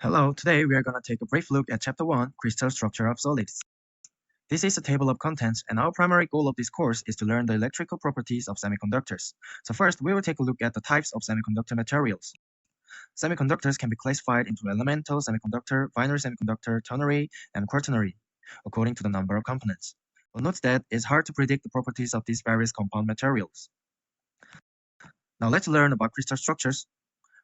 Hello, today we are going to take a brief look at Chapter 1, Crystal Structure of Solids. This is a table of contents, and our primary goal of this course is to learn the electrical properties of semiconductors. So first, we will take a look at the types of semiconductor materials. Semiconductors can be classified into elemental semiconductor, binary semiconductor, ternary, and quaternary, according to the number of components. But note that it's hard to predict the properties of these various compound materials. Now let's learn about crystal structures.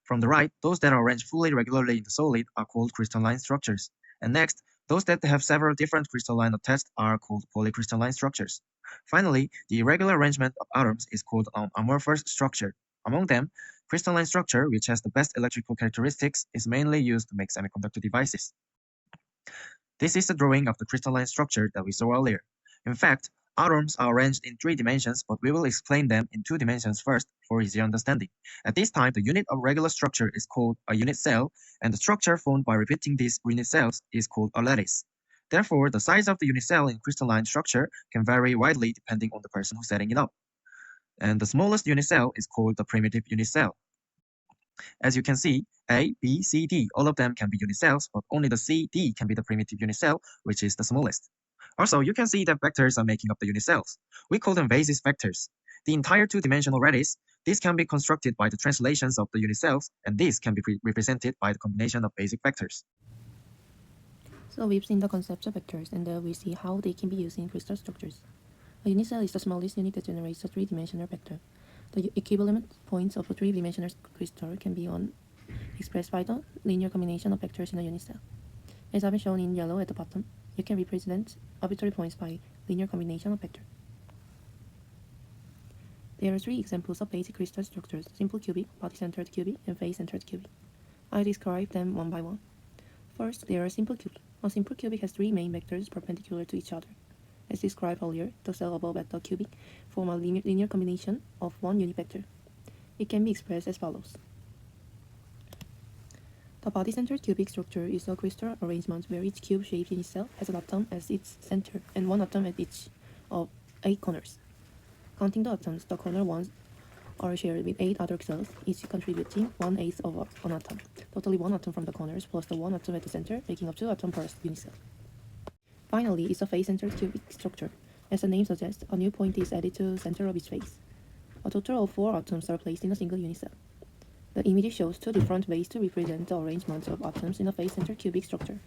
From the right, those that are arranged fully regularly in the solid are called crystalline structures. And next, those that have several different crystalline attached are called polycrystalline structures. Finally, the irregular arrangement of atoms is called an amorphous structure. Among them, crystalline structure, which has the best electrical characteristics, is mainly used to make semiconductor devices. This is a drawing of the crystalline structure that we saw earlier. In fact, atoms are arranged in 3 dimensions, but we will explain them in 2 dimensions first for easier understanding. At this time, the unit of regular structure is called a unit cell, and the structure formed by repeating these unit cells is called a lattice. Therefore, the size of the unit cell in crystalline structure can vary widely depending on the person who's setting it up. And the smallest unit cell is called the primitive unit cell. As you can see, A, B, C, D, all of them can be unit cells, but only the C, D can be the primitive unit cell, which is the smallest. Also, you can see that vectors are making up the unit cells. We call them basis vectors. The entire 2-dimensional lattice, this can be constructed by the translations of the unit cells, and this can be represented by the combination of basic vectors. So we've seen the concepts of vectors, and we see how they can be used in crystal structures. A unit cell is the smallest unit that generates a 3-dimensional vector. The equivalent points of a 3-dimensional crystal can be expressed by the linear combination of vectors in a unit cell. As I've been shown in yellow at the bottom, you can represent arbitrary points by linear combination of vectors. There are 3 examples of basic crystal structures: simple cubic, body-centered cubic, and face-centered cubic. I'll describe them one by one. First, there are simple cubic. A simple cubic has 3 main vectors perpendicular to each other. As described earlier, the cell above at the cubic form a linear combination of one unit vector. It can be expressed as follows. The body-centered cubic structure is a crystal arrangement where each cube-shaped unit cell has an atom as its center and one atom at each of 8 corners. Counting the atoms, the corner ones are shared with 8 other cells, each contributing 1/8 of an atom. Totally 1 atom from the corners plus the 1 atom at the center, making up 2 atoms per unit cell. Finally, it's a face-centered cubic structure. As the name suggests, a new point is added to the center of its face. A total of 4 atoms are placed in a single unit cell. The image shows 2 different ways to represent the arrangement of atoms in a face-centered cubic structure.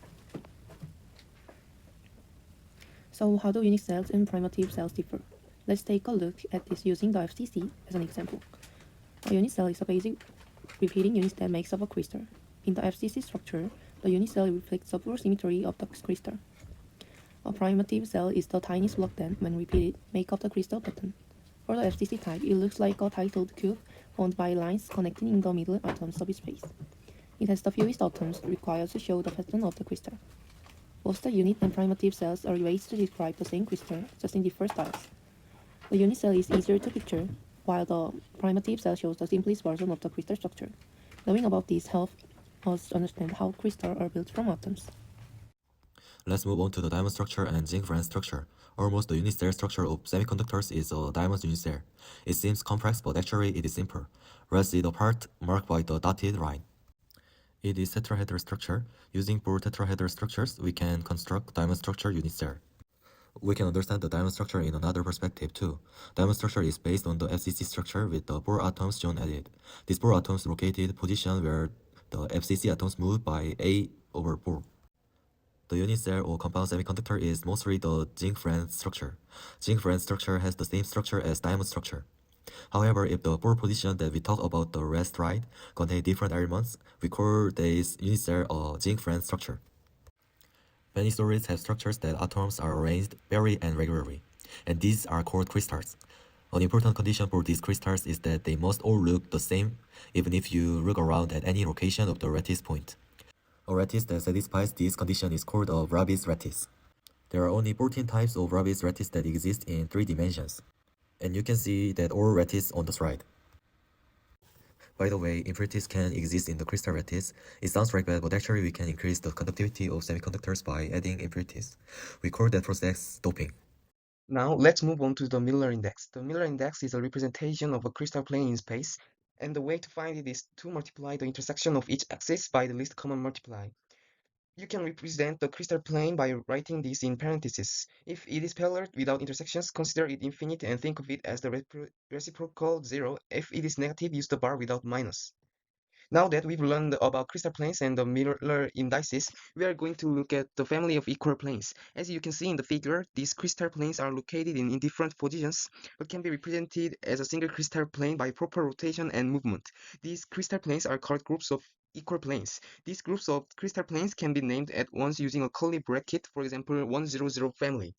So how do unit cells and primitive cells differ? Let's take a look at this using the FCC as an example. A unit cell is a basic repeating unit that makes up a crystal. In the FCC structure, the unit cell reflects the full symmetry of the crystal. A primitive cell is the tiniest block that, when repeated, make up the crystal pattern. For the FCC type, it looks like a titled cube formed by lines connecting in the middle atoms of its face. It has the fewest atoms required to show the pattern of the crystal. Both the unit and primitive cells are ways to describe the same crystal, just in different styles. The unit cell is easier to picture, while the primitive cell shows the simplest version of the crystal structure. Knowing about this helps us understand how crystals are built from atoms. Let's move on to the diamond structure and zinc friend structure. Almost the unit cell structure of semiconductors is a diamond unit cell. It seems complex, but actually it is simple. Let's see the part marked by the dotted line. It is tetrahedral structure. Using 4 tetrahedral structures, we can construct diamond structure unit cell. We can understand the diamond structure in another perspective too. Diamond structure is based on the FCC structure with the 4 atoms shown at it. These 4 atoms located position where the FCC atoms move by A/4. The unit cell or compound semiconductor is mostly the zinc friend structure. Zinc friend structure has the same structure as diamond structure. However, if the 4 positions that we talked about the last right contain different elements, we call this unit cell a zinc friend structure. Many solids have structures that atoms are arranged very and regularly, and these are called crystals. An important condition for these crystals is that they must all look the same, even if you look around at any location of the lattice point. A lattice that satisfies this condition is called a Rabi's lattice. There are only 14 types of Rabi's lattice that exist in 3 dimensions, and you can see that all lattice on the slide. By the way, impurities can exist in the crystal lattice. It sounds like bad, but actually we can increase the conductivity of semiconductors by adding impurities. We call that process doping. Now let's move on to the Miller index. The Miller index is a representation of a crystal plane in space. And the way to find it is to multiply the intersection of each axis by the least common multiply. You can represent the crystal plane by writing this in parentheses. If it is parallel without intersections, consider it infinite and think of it as the reciprocal zero. If it is negative, use the bar without minus. Now that we've learned about crystal planes and the Miller indices, we are going to look at the family of equal planes. As you can see in the figure, these crystal planes are located in different positions, but can be represented as a single crystal plane by proper rotation and movement. These crystal planes are called groups of equal planes. These groups of crystal planes can be named at once using a curly bracket, for example, 100 family.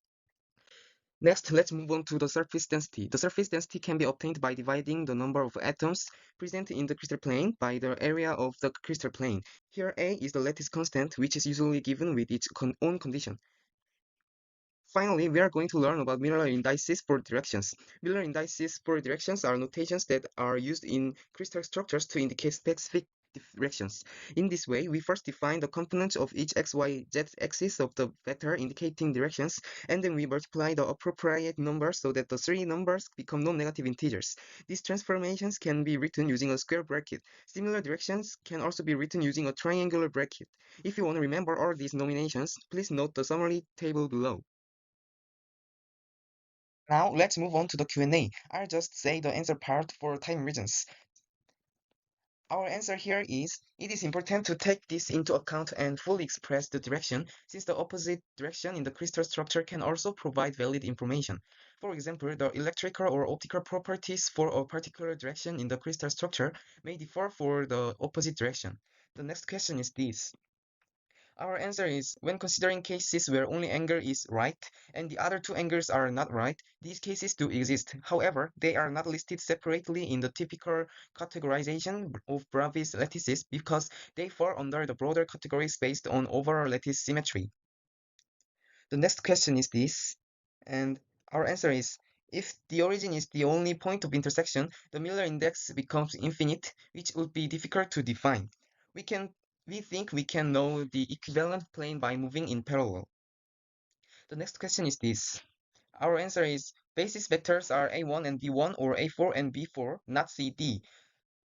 Next, let's move on to the surface density. The surface density can be obtained by dividing the number of atoms present in the crystal plane by the area of the crystal plane. Here, A is the lattice constant, which is usually given with its own condition. Finally, we are going to learn about Miller indices for directions. Miller indices for directions are notations that are used in crystal structures to indicate specific directions. In this way, we first define the components of each x, y, z axis of the vector indicating directions, and then we multiply the appropriate numbers so that the three numbers become non-negative integers. These transformations can be written using a square bracket. Similar directions can also be written using a triangular bracket. If you want to remember all these nominations, please note the summary table below. Now let's move on to the Q&A. I'll just say the answer part for time reasons. Our answer here is, it is important to take this into account and fully express the direction, since the opposite direction in the crystal structure can also provide valid information. For example, the electrical or optical properties for a particular direction in the crystal structure may differ for the opposite direction. The next question is this. Our answer is, when considering cases where only angle is right and the other two angles are not right, these cases do exist. However, they are not listed separately in the typical categorization of Bravais lattices because they fall under the broader categories based on overall lattice symmetry. The next question is this, and our answer is, if the origin is the only point of intersection, the Miller index becomes infinite, which would be difficult to define. We think we can know the equivalent plane by moving in parallel. The next question is this. Our answer is, basis vectors are A1 and B1 or A4 and B4, not CD.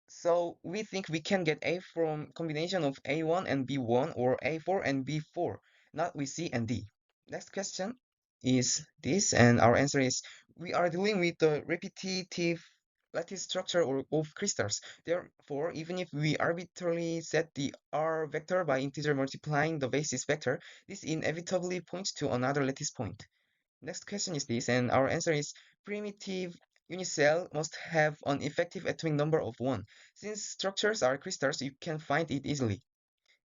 So we think we can get A from combination of A1 and B1 or A4 and B4, not with C and D. Next question is this, and our answer is, we are dealing with the repetitive lattice structure of crystals. Therefore, even if we arbitrarily set the R vector by integer multiplying the basis vector, this inevitably points to another lattice point. Next question is this, and our answer is, primitive unicell must have an effective atomic number of 1. Since structures are crystals, you can find it easily.